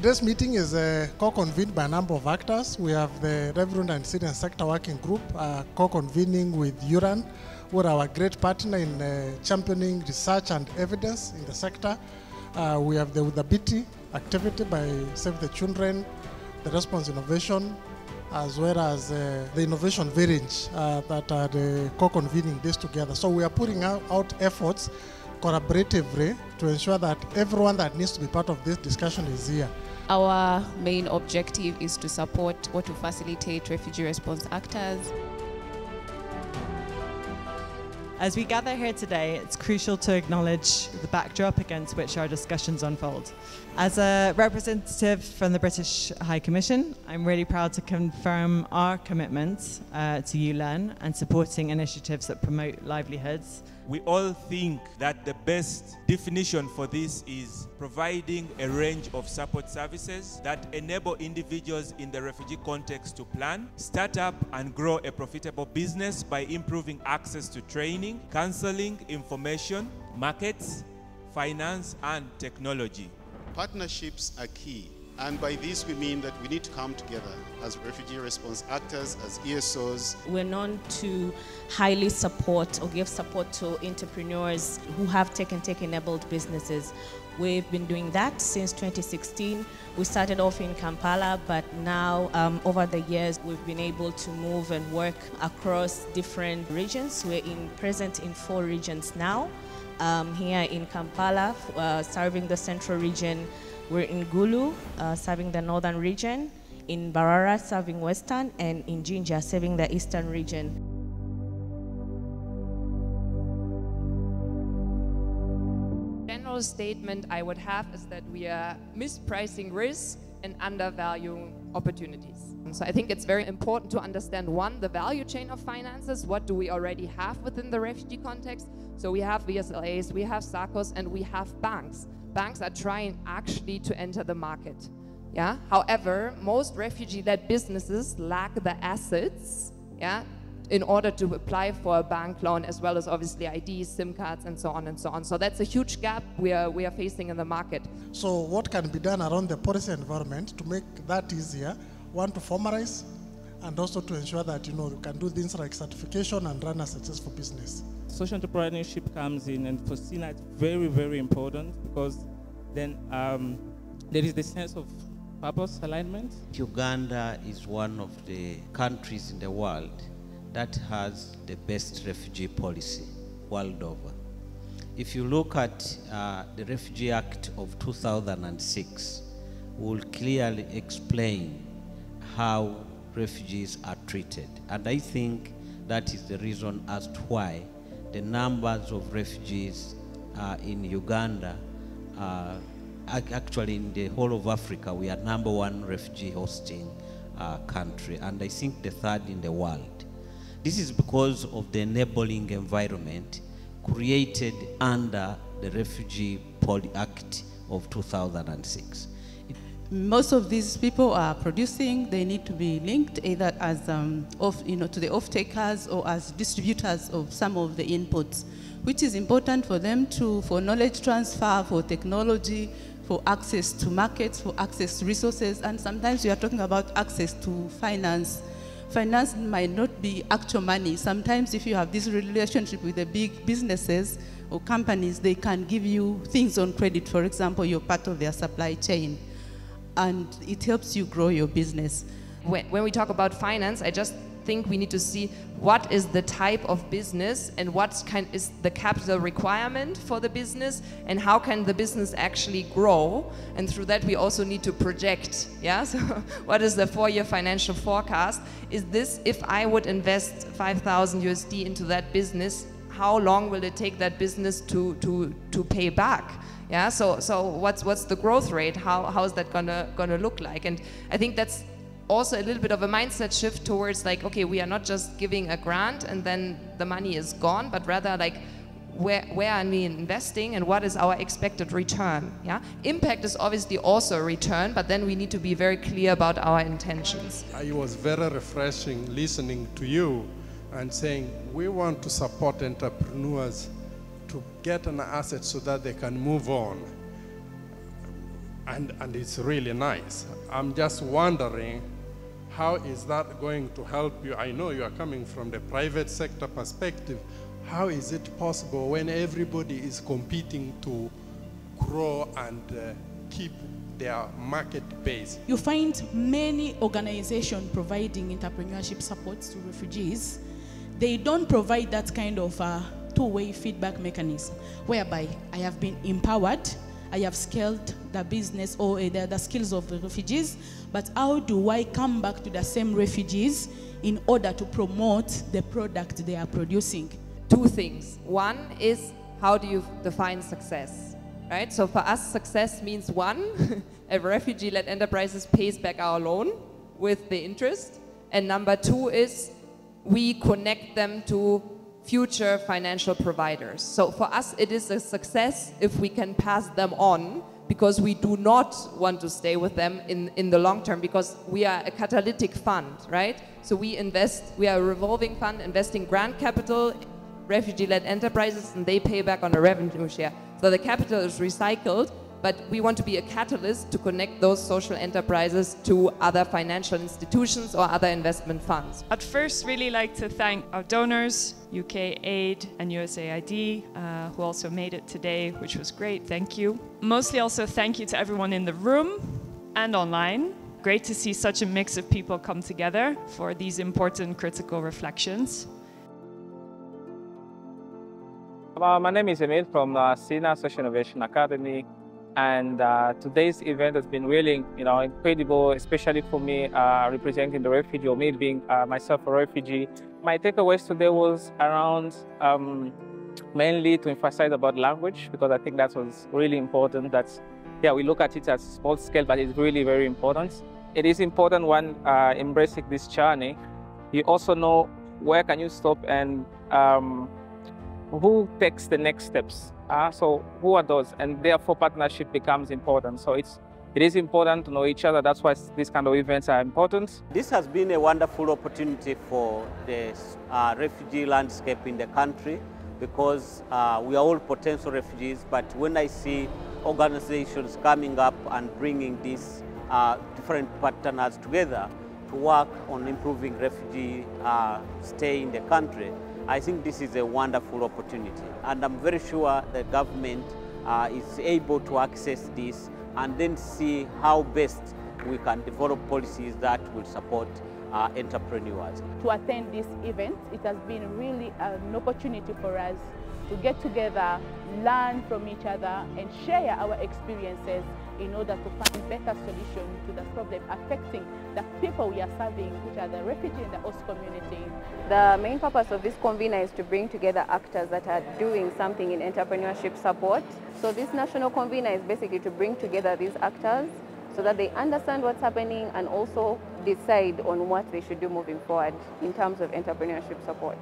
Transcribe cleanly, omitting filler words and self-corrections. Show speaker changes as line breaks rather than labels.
Today's meeting is co-convened by a number of actors. We have the Revenue and Citizen Sector Working Group co-convening with URAN, who are our great partner in championing research and evidence in the sector. We have the Uthabiti Activity by Save the Children, the Response Innovation, as well as the Innovation Village that are co-convening this together. So we are putting out efforts collaboratively to ensure that everyone that needs to be part of this discussion is here.
Our main objective is to support or to facilitate refugee response actors.
As we gather here today, it's crucial to acknowledge the backdrop against which our discussions unfold. As a representative from the British High Commission, I'm really proud to confirm our commitment to ULEARN and supporting initiatives that promote livelihoods.
We all think that the best definition for this is providing a range of support services that enable individuals in the refugee context to plan, start up and grow a profitable business by improving access to training, counseling, information, markets, finance and technology.
Partnerships are key. And by this we mean that we need to come together as refugee response actors, as ESOs.
We're known to highly support or give support to entrepreneurs who have tech-enabled businesses. We've been doing that since 2016. We started off in Kampala, but now over the years we've been able to move and work across different regions. We're present in 4 regions now. Here in Kampala, serving the central region. We're in Gulu, serving the northern region, in Barara, serving western, and in Jinja, serving the eastern region.
General statement I would have is that we are mispricing risk and undervaluing opportunities. And so I think it's very important to understand, one, the value chain of finances. What do we already have within the refugee context? So we have VSLAs, we have SACCOs, and we have banks. Banks are trying actually to enter the market. Yeah. However, most refugee-led businesses lack the assets, yeah, in order to apply for a bank loan, as well as obviously IDs, SIM cards, and so on and so on. So that's a huge gap we are facing in the market.
So what can be done around the policy environment to make that easier? One, to formalize, and also to ensure that you can do things like certification and run a successful business.
Social entrepreneurship comes in, and for SINA it's very, very important, because then there is the sense of purpose alignment.
Uganda is one of the countries in the world that has the best refugee policy world over. If you look at the Refugee Act of 2006, will clearly explain how refugees are treated. And I think that is the reason as to why the numbers of refugees in Uganda, actually in the whole of Africa, we are #1 refugee hosting country, and I think the 3rd in the world. This is because of the enabling environment created under the Refugee Act of 2006.
Most of these people are producing. They need to be linked either as to the off-takers or as distributors of some of the inputs, which is important for them for knowledge transfer, for technology, for access to markets, for access to resources, and sometimes we are talking about access to finance. Finance might not be actual money. Sometimes if you have this relationship with the big businesses or companies, they can give you things on credit. For example, you're part of their supply chain, and it helps you grow your business.
When we talk about finance, I just think we need to see what is the type of business and what is the capital requirement for the business, and how can the business actually grow. And through that we also need to project, yeah? So what is the 4-year financial forecast? Is this, if I would invest 5,000 USD into that business, how long will it take that business to pay back? Yeah, so what's the growth rate? How is that gonna look like? And I think that's also a little bit of a mindset shift towards like, okay, we are not just giving a grant and then the money is gone, but rather like, where are we investing and what is our expected return? Yeah, impact is obviously also a return, but then we need to be very clear about our intentions.
It was very refreshing listening to you and saying we want to support entrepreneurs to get an asset so that they can move on. and it's really nice. I'm just wondering, how is that going to help you? I know you are coming from the private sector perspective. How is it possible when everybody is competing to grow and keep their market base?
You find many organizations providing entrepreneurship support to refugees. They don't provide that kind of two-way feedback mechanism, whereby I have been empowered, I have scaled the business or the skills of the refugees, but how do I come back to the same refugees in order to promote the product they are producing?
Two things. One is, how do you define success, right? So for us, success means one, a refugee-led enterprises pays back our loan with the interest. And number two is, we connect them to future financial providers. So for us, it is a success if we can pass them on, because we do not want to stay with them in the long term, because we are a catalytic fund, right? So we are a revolving fund investing grant capital, refugee-led enterprises, and they pay back on a revenue share. So the capital is recycled, but we want to be a catalyst to connect those social enterprises to other financial institutions or other investment funds.
I'd first really like to thank our donors, UKAID and USAID, who also made it today, which was great, thank you. Mostly also thank you to everyone in the room and online. Great to see such a mix of people come together for these important critical reflections.
My name is Emil from SINA Social Innovation Academy, and today's event has been really, incredible, especially for me representing the refugee, or me being myself a refugee. My takeaways today was around mainly to emphasize about language, because I think that was really important. That's, yeah, we look at it as small scale, but it's really very important. It is important when embracing this journey, you also know where can you stop and who takes the next steps. So who are those? And therefore partnership becomes important. So it is important to know each other. That's why these kind of events are important.
This has been a wonderful opportunity for the refugee landscape in the country, because we are all potential refugees. But when I see organizations coming up and bringing these different partners together to work on improving refugee stay in the country, I think this is a wonderful opportunity, and I'm very sure the government is able to access this and then see how best we can develop policies that will support entrepreneurs.
To attend this event, it has been really an opportunity for us to get together, learn from each other, and share our experiences in order to find better solutions to the problem affecting the people we are serving, which are the refugee and the host community.
The main purpose of this convener is to bring together actors that are doing something in entrepreneurship support. So this national convener is basically to bring together these actors so that they understand what's happening and also decide on what they should do moving forward in terms of entrepreneurship support.